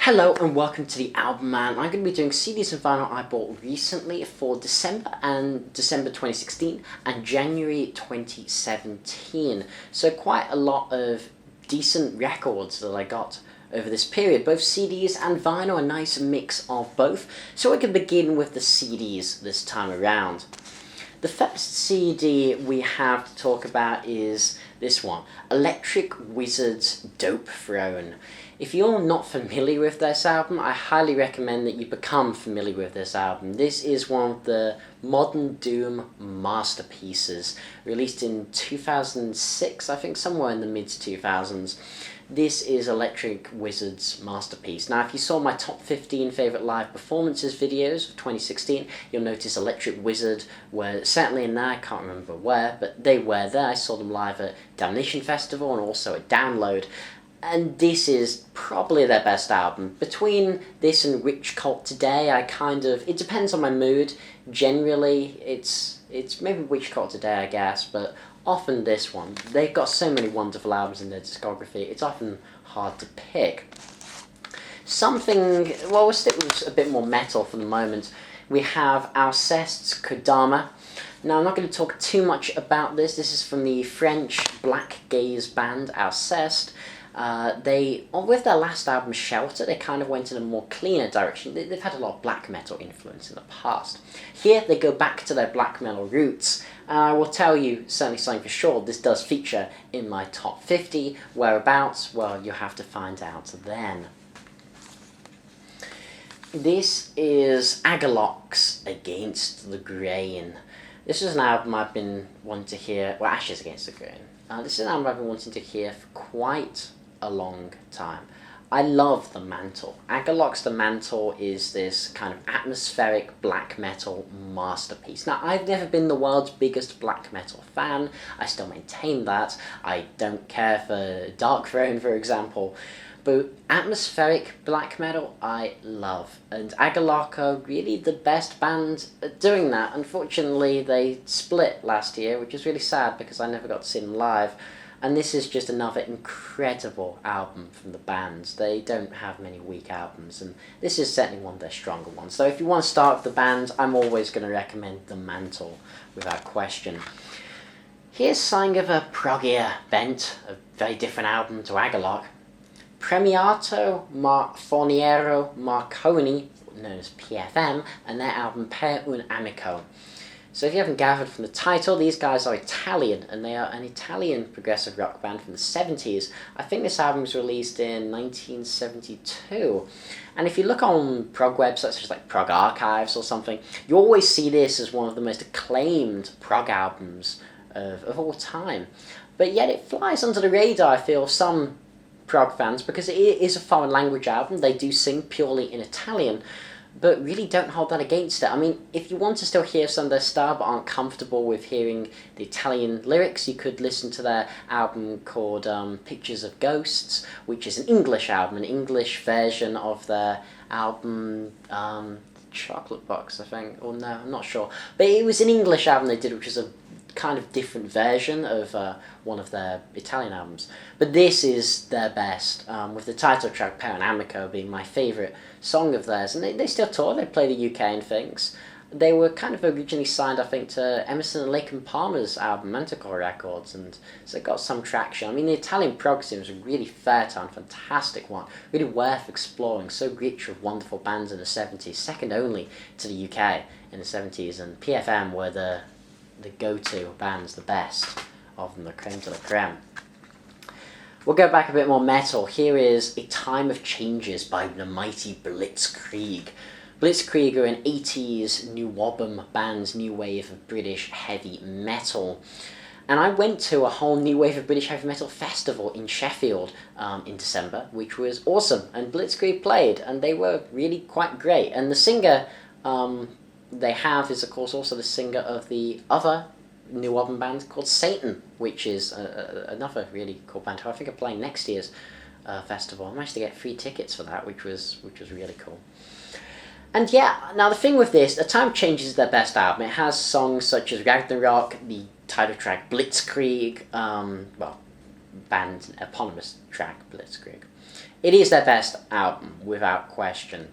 Hello and welcome to TheAIbumMan. I'm going to be doing CDs and vinyl I bought recently for December 2016 and January 2017. So quite a lot of decent records that I got over this period, both CDs and vinyl, a nice mix of both. So we can begin with the CDs this time around. The first CD we have to talk about is this one, Electric Wizard's Dope Throne. If you're not familiar with this album, I highly recommend that you become familiar with this album. This is one of the modern doom masterpieces, released in 2006, I think somewhere in the mid-2000s. This is Electric Wizard's masterpiece. Now, if you saw my top 15 favourite live performances videos of 2016, you'll notice Electric Wizard were certainly in there. I can't remember where, but they were there. I saw them live at Damnation Festival and also at Download. And this is probably their best album. Between this and Witch Cult Today, it depends on my mood. Generally, it's maybe Witch Cult Today, I guess, but often this one. They've got so many wonderful albums in their discography, it's often hard to pick. We'll stick with a bit more metal for the moment. We have Alceste's Kodama. Now, I'm not going to talk too much about this. This is from the French black gaze band Alceste. With their last album, Shelter, they kind of went in a more cleaner direction. They've had a lot of black metal influence in the past. Here, they go back to their black metal roots. And I will tell you, certainly something for sure, this does feature in my top 50. Whereabouts? Well, you'll have to find out then. This is Agaloc's Against the Grain. This is an album I've been wanting to hear, well, Ashes Against the Grain. This is an album I've been wanting to hear for quite a long time. I love The Mantle. Agaloc's The Mantle is this kind of atmospheric black metal masterpiece. Now, I've never been the world's biggest black metal fan. I still maintain that. I don't care for Dark Throne, for example. But atmospheric black metal, I love. And Agaloc are really the best band at doing that. Unfortunately, they split last year, which is really sad because I never got to see them live. And this is just another incredible album from the band. They don't have many weak albums, and this is certainly one of their stronger ones. So if you want to start with the band, I'm always going to recommend The Mantle, without question. Here's something of a proggier bent, a very different album to Agaloc. Premiato Forniero Marconi, known as PFM, and their album Per un Amico. So if you haven't gathered from the title, these guys are Italian, and they are an Italian progressive rock band from the 70s. I think this album was released in 1972. And if you look on prog websites, such as like Prog Archives or something, you always see this as one of the most acclaimed prog albums of all time. But yet it flies under the radar, I feel, some prog fans, because it is a foreign language album. They do sing purely in Italian, but really don't hold that against it. I mean, if you want to still hear some of their style but aren't comfortable with hearing the Italian lyrics, you could listen to their album called Pictures of Ghosts, which is an English album, an English version of their album Chocolate Box, I think. Or no, I'm not sure. But it was an English album they did, which is a kind of different version of one of their Italian albums. But this is their best, with the title track Per un Amico being my favourite song of theirs. And they still tour, they play the UK and things. They were kind of originally signed, I think, to Emerson and Lake and Palmer's album, Manticore Records, and so it got some traction. I mean, the Italian prog scene was a really fertile, fantastic one, really worth exploring, so rich with wonderful bands in the 70s, second only to the UK in the 70s, and PFM were the go-to bands, the best of them, the creme de la creme. We'll go back a bit more metal. Here is A Time of Changes by the mighty Blitzkrieg. Blitzkrieg are an 80s new wobble band, new wave of British heavy metal. And I went to a whole new wave of British heavy metal festival in Sheffield in December, which was awesome. And Blitzkrieg played, and they were really quite great. And the singer they have is, of course, also the singer of the other new album band called Satan, which is another really cool band who I think are playing next year's festival. I managed to get free tickets for that, which was really cool. And yeah, now the thing with this, A Time Changes is their best album. It has songs such as Ragnarok, the title track Blitzkrieg, band eponymous track Blitzkrieg. It is their best album, without question.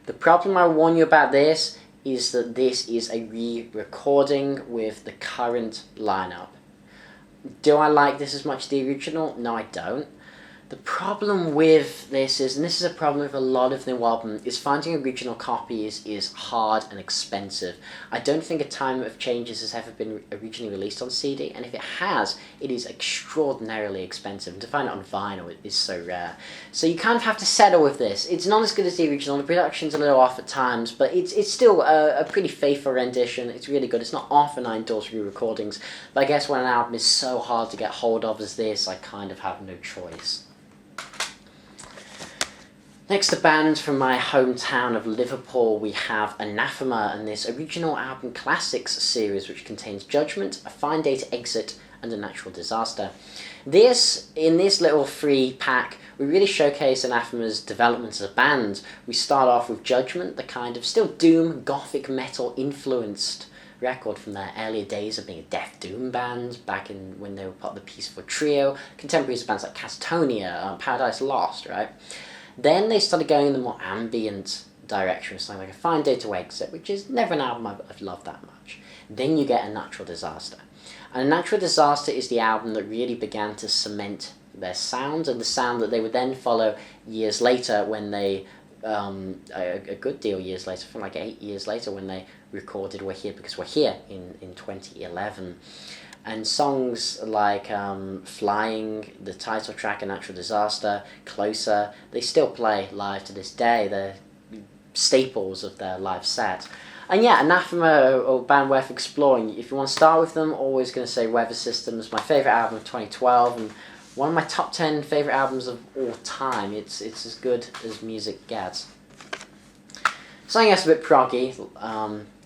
The problem I warn you about this is that this is a re-recording with the current lineup. Do I like this as much as the original? No, I don't. The problem with this is, and this is a problem with a lot of new albums, is finding original copies is hard and expensive. I don't think A Time of Changes has ever been originally released on CD, and if it has, it is extraordinarily expensive. And to find it on vinyl is so rare. So you kind of have to settle with this. It's not as good as the original. The production's a little off at times, but it's still a pretty faithful rendition. It's really good. It's not often I endorse re-recordings, but I guess when an album is so hard to get hold of as this, I kind of have no choice. Next, a band from my hometown of Liverpool, we have Anathema and this original album classics series, which contains Judgment, A Fine Day to Exit, and A Natural Disaster. In this little free pack, we really showcase Anathema's development as a band. We start off with Judgment, the kind of still doom, gothic metal influenced record from their earlier days of being a death doom band, back in when they were part of the Peaceful Trio, contemporaries of bands like Catatonia, Paradise Lost, right? Then they started going in the more ambient direction with something like A Fine Day to Exit, which is never an album I've loved that much. Then you get A Natural Disaster. And A Natural Disaster is the album that really began to cement their sound, and the sound that they would then follow years later when they, a good deal years later, from like 8 years later, when they recorded We're Here Because We're Here in 2011. And songs like Flying, the title track, A Natural Disaster, Closer, they still play live to this day. They're staples of their live set. And yeah, Anathema, a band worth exploring. If you want to start with them, always going to say Weather Systems, my favourite album of 2012, and one of my top 10 favourite albums of all time. It's as good as music gets. Something else a bit proggy,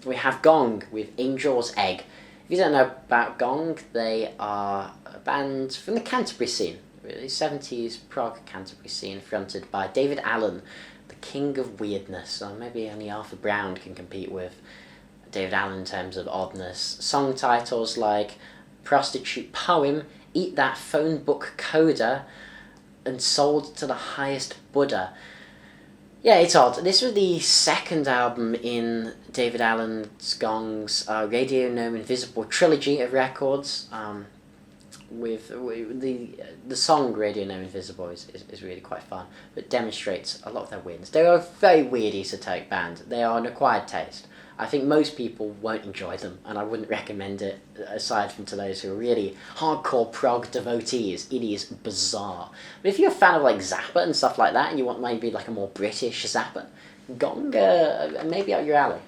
we have Gong with Angel's Egg. If you don't know about Gong, they are a band from the Canterbury scene, really 70s prog Canterbury scene, fronted by David Allen, the king of weirdness. So maybe only Arthur Brown can compete with David Allen in terms of oddness. Song titles like Prostitute Poem, Eat That Phone Book Coda, and Sold to the Highest Buddha. Yeah, it's odd. This was the second album in David Allen's Gong's Radio Gnome Invisible trilogy of records. With the song Radio Gnome Invisible is really quite fun, but demonstrates a lot of their weirdness. They are a very weird esoteric band. They are an acquired taste. I think most people won't enjoy them, and I wouldn't recommend it, aside from to those who are really hardcore prog devotees. It is bizarre. But if you're a fan of like Zappa and stuff like that, and you want maybe like a more British Zappa, Gong maybe up your alley.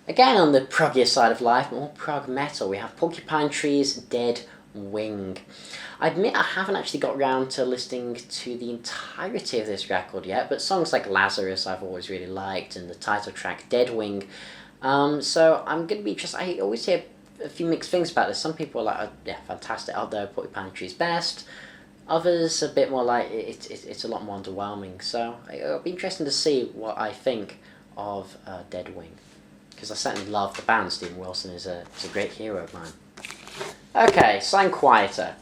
Again, on the proggier side of life, more prog metal, we have Porcupine Tree's Dead Wing. I admit I haven't actually got round to listening to the entirety of this record yet, but songs like Lazarus I've always really liked, and the title track Dead Wing. So I'm going to be I always hear a few mixed things about this. Some people are like, oh, yeah, fantastic, out there, Porcupine Tree's best. Others a bit more like, it's a lot more underwhelming. So it'll be interesting to see what I think of Dead Wing, because I certainly love the band. Stephen Wilson is a great hero of mine. Okay, something quieter.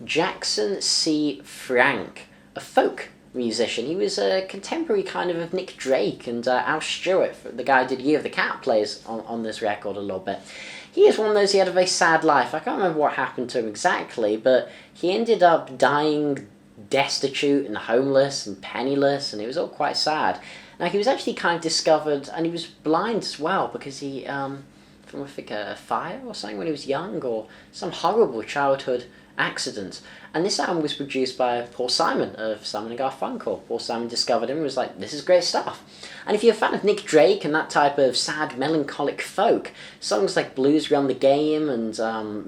Jackson C. Frank, a folk musician. He was a contemporary kind of Nick Drake and Al Stewart, the guy who did Year of the Cat, plays on this record a little bit. He is one of those, he had a very sad life. I can't remember what happened to him exactly, but he ended up dying destitute and homeless and penniless, and it was all quite sad. Now, he was actually kind of discovered, and he was blind as well, because he, from I think a fire or something when he was young, or some horrible childhood accident. And this album was produced by Paul Simon of Simon & Garfunkel. Paul Simon discovered him and was like, this is great stuff. And if you're a fan of Nick Drake and that type of sad, melancholic folk, songs like Blues Run the Game and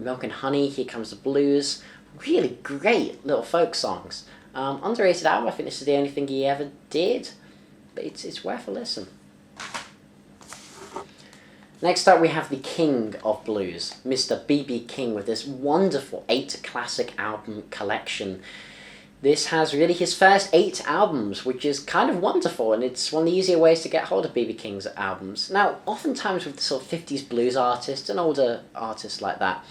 Milk and Honey, Here Comes the Blues, really great little folk songs. Underrated album. I think this is the only thing he ever did, but it's worth a listen. Next up we have the King of Blues, Mr. B.B. King, with this wonderful 8 classic album collection. This has really his first 8 albums, which is kind of wonderful, and it's one of the easier ways to get hold of B.B. King's albums. Now, oftentimes with the sort of 50s blues artists and older artists like that,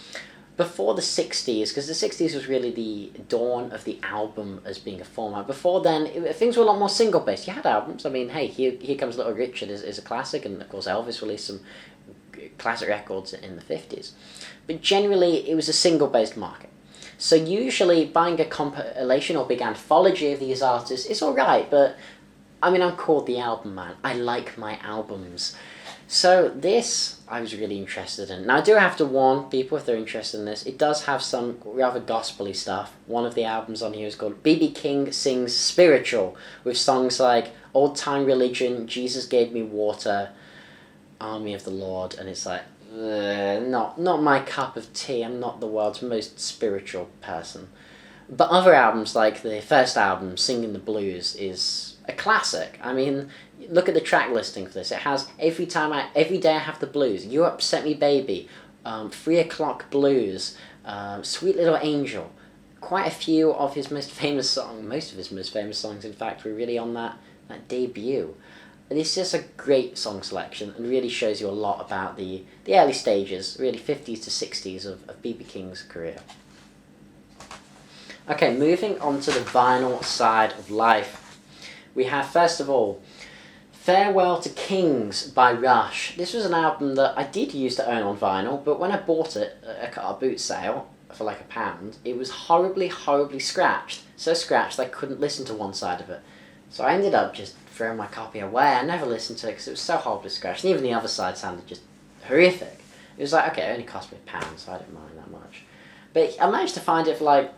before the 60s, because the 60s was really the dawn of the album as being a format. Before then, things were a lot more single-based. You had albums. I mean, hey, Here Comes Little Richard is a classic, and of course Elvis released some classic records in the 50s. But generally, it was a single-based market. So usually, buying a compilation or big anthology of these artists is alright, but I mean, I'm called the album man. I like my albums. So this, I was really interested in. Now, I do have to warn people if they're interested in this, it does have some rather gospel-y stuff. One of the albums on here is called B.B. King Sings Spiritual, with songs like Old Time Religion, Jesus Gave Me Water, Army of the Lord, and it's like, not my cup of tea. I'm not the world's most spiritual person. But other albums, like the first album, Singing the Blues, is a classic. I mean, look at the track listing for this. It has Every Day I Have the Blues, You Upset Me Baby, 3 O'Clock Blues, Sweet Little Angel. Quite a few of his most famous songs, most of his most famous songs, in fact, were really on that debut. And it's just a great song selection and really shows you a lot about the early stages, really 50s to 60s of B.B. King's career. Okay, moving on to the vinyl side of life. We have, first of all, Farewell to Kings by Rush. This was an album that I did used to own on vinyl, but when I bought it at a boot sale for like £1, it was horribly, horribly scratched. So scratched that I couldn't listen to one side of it. So I ended up just throwing my copy away. I never listened to it because it was so horribly scratched. And even the other side sounded just horrific. It was like, okay, it only cost me £1, so I didn't mind that much. But I managed to find it for like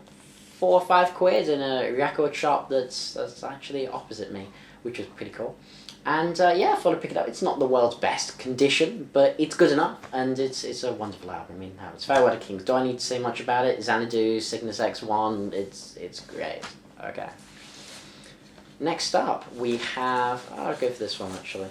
£4 or £5 in a record shop that's actually opposite me, which was pretty cool. And yeah, I thought I'd pick it up. It's not the world's best condition, but it's good enough, and it's a wonderful album. I mean, it's Farewell to Kings. Do I need to say much about it? Xanadu, Cygnus X1, it's great. Okay. Next up, we have... I'll go for this one, actually.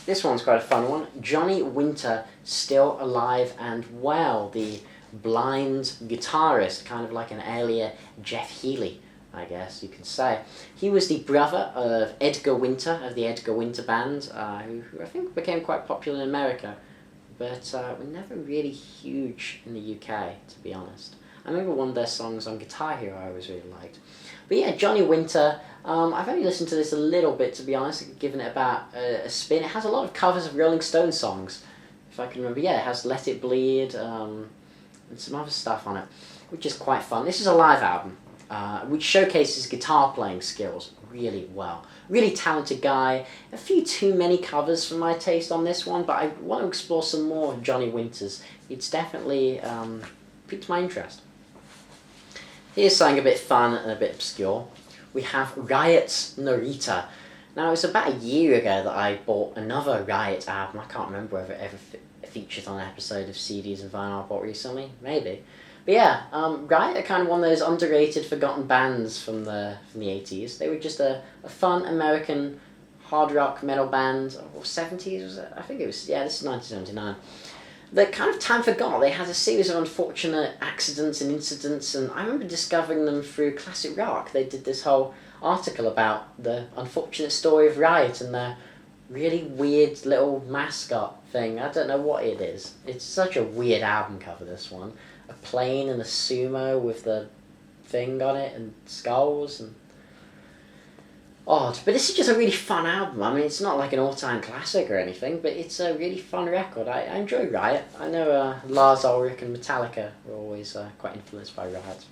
This one's quite a fun one. Johnny Winter, Still Alive and Well, the blind guitarist, kind of like an earlier Jeff Healey, I guess you can say. He was the brother of Edgar Winter, of the Edgar Winter Band, who I think became quite popular in America, but were never really huge in the UK, to be honest. I remember one of their songs on Guitar Hero I always really liked. But yeah, Johnny Winter, I've only listened to this a little bit, to be honest, given it about a spin. It has a lot of covers of Rolling Stone songs, if I can remember. Yeah, it has Let It Bleed, and some other stuff on it, which is quite fun. This is a live album, which showcases guitar playing skills really well. Really talented guy. A few too many covers for my taste on this one, but I want to explore some more of Johnny Winter's. It's definitely piqued my interest. Here's something a bit fun and a bit obscure. We have Riot's Narita. Now, it was about a year ago that I bought another Riot album. I can't remember whether it ever featured on an episode of CDs and vinyl I bought recently. Maybe. But yeah, Riot are kind of one of those underrated, forgotten bands from the 80s. They were just a fun American hard rock metal band, or 70s was it? I think it was, yeah, this is 1979. They're kind of time forgot. They had a series of unfortunate accidents and incidents, and I remember discovering them through Classic Rock. They did this whole article about the unfortunate story of Riot and their really weird little mascot thing. I don't know what it is. It's such a weird album cover, this one. A plane and a sumo with the thing on it and skulls and odd. But this is just a really fun album. I mean, it's not like an all-time classic or anything, but it's a really fun record. I enjoy Riot. I know Lars Ulrich and Metallica were always quite influenced by Riot.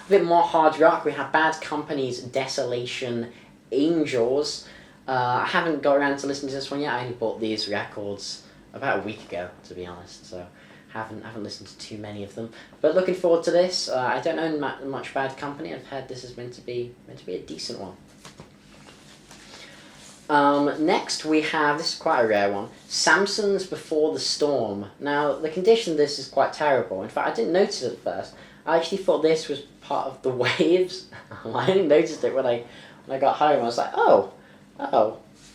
A bit more hard rock. We have Bad Company's Desolation Angels. I haven't got around to listening to this one yet. I only bought these records about a week ago, to be honest, so haven't listened to too many of them. But looking forward to this. I don't own much Bad Company. I've heard this is meant to be a decent one. Next we have, this is quite a rare one, Samson's Before the Storm. Now, the condition of this is quite terrible. In fact, I didn't notice it at first. I actually thought this was part of the waves. I only noticed it when I got home. I was like, oh,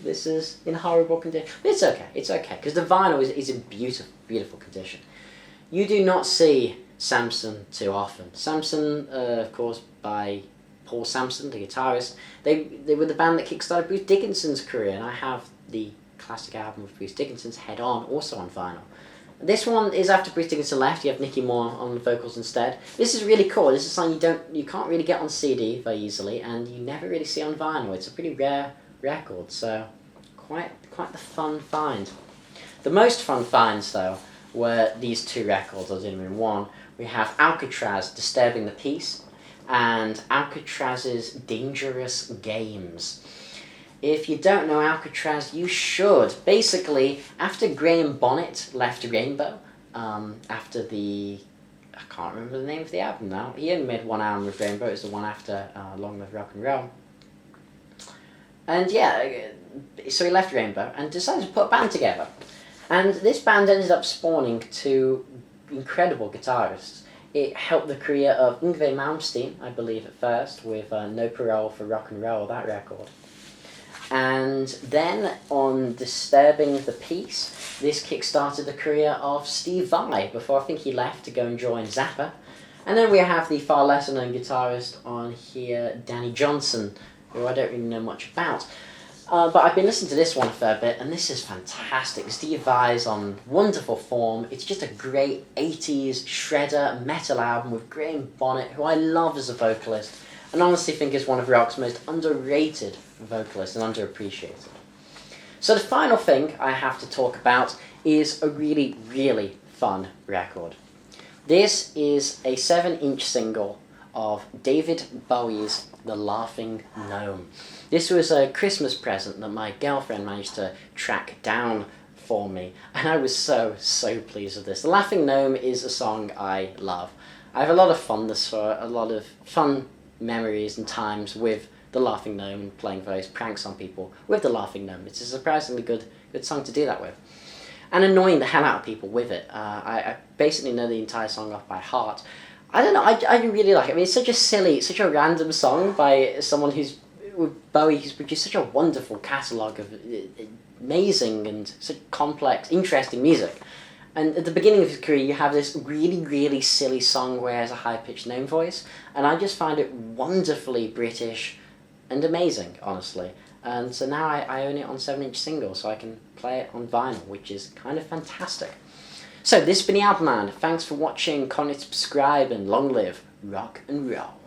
this is in horrible condition. But it's okay, because the vinyl is in beautiful condition. You do not see Samson too often. Samson, of course, by Paul Samson, the guitarist. They were the band that kickstarted Bruce Dickinson's career, and I have the classic album of Bruce Dickinson's, Head On, also on vinyl. This one is after Bruce Dickinson left. You have Nicky Moore on the vocals instead. This is really cool. This is something you can't really get on CD very easily, and you never really see on vinyl. It's a pretty rare record, so quite the fun find. The most fun finds, though, were these two records I was in one. We have Alcatraz, Disturbing the Peace, and Alcatraz's Dangerous Games. If you don't know Alcatraz, you should. Basically, after Graham Bonnet left Rainbow, after I can't remember the name of the album now. He only made one album with Rainbow. It was the one after Long Live Rock and Roll. And yeah, so he left Rainbow and decided to put a band together. And this band ended up spawning two incredible guitarists. It helped the career of Yngwie Malmsteen, I believe, at first, with No Parole for Rock and Roll, that record. And then on Disturbing the Peace, this kick-started the career of Steve Vai before I think he left to go and join Zappa. And then we have the far lesser known guitarist on here, Danny Johnson, who I don't really know much about. But I've been listening to this one a fair bit, and this is fantastic. Steve Vai's on wonderful form. It's just a great 80s shredder metal album with Graham Bonnet, who I love as a vocalist, and honestly think is one of rock's most underrated vocalists and underappreciated. So the final thing I have to talk about is a really, really fun record. This is a 7-inch single of David Bowie's The Laughing Gnome. This was a Christmas present that my girlfriend managed to track down for me, and I was so pleased with this. The Laughing Gnome is a song I love. I have a lot of fondness for a lot of fun memories and times with The Laughing Gnome and playing various pranks on people with The Laughing Gnome. It's a surprisingly good song to do that with. And annoying the hell out of people with it. I basically know the entire song off by heart. I don't know, I really like it. I mean, it's such a silly, such a random song by someone with Bowie, who's produced such a wonderful catalogue of amazing and such complex, interesting music. And at the beginning of his career, you have this really, really silly song where he has a high-pitched gnome voice, and I just find it wonderfully British and amazing, honestly. And so now I own it on 7-inch single, so I can play it on vinyl, which is kind of fantastic. So this has been TheAIbumMan. Thanks for watching, comment, subscribe, and long live rock and roll.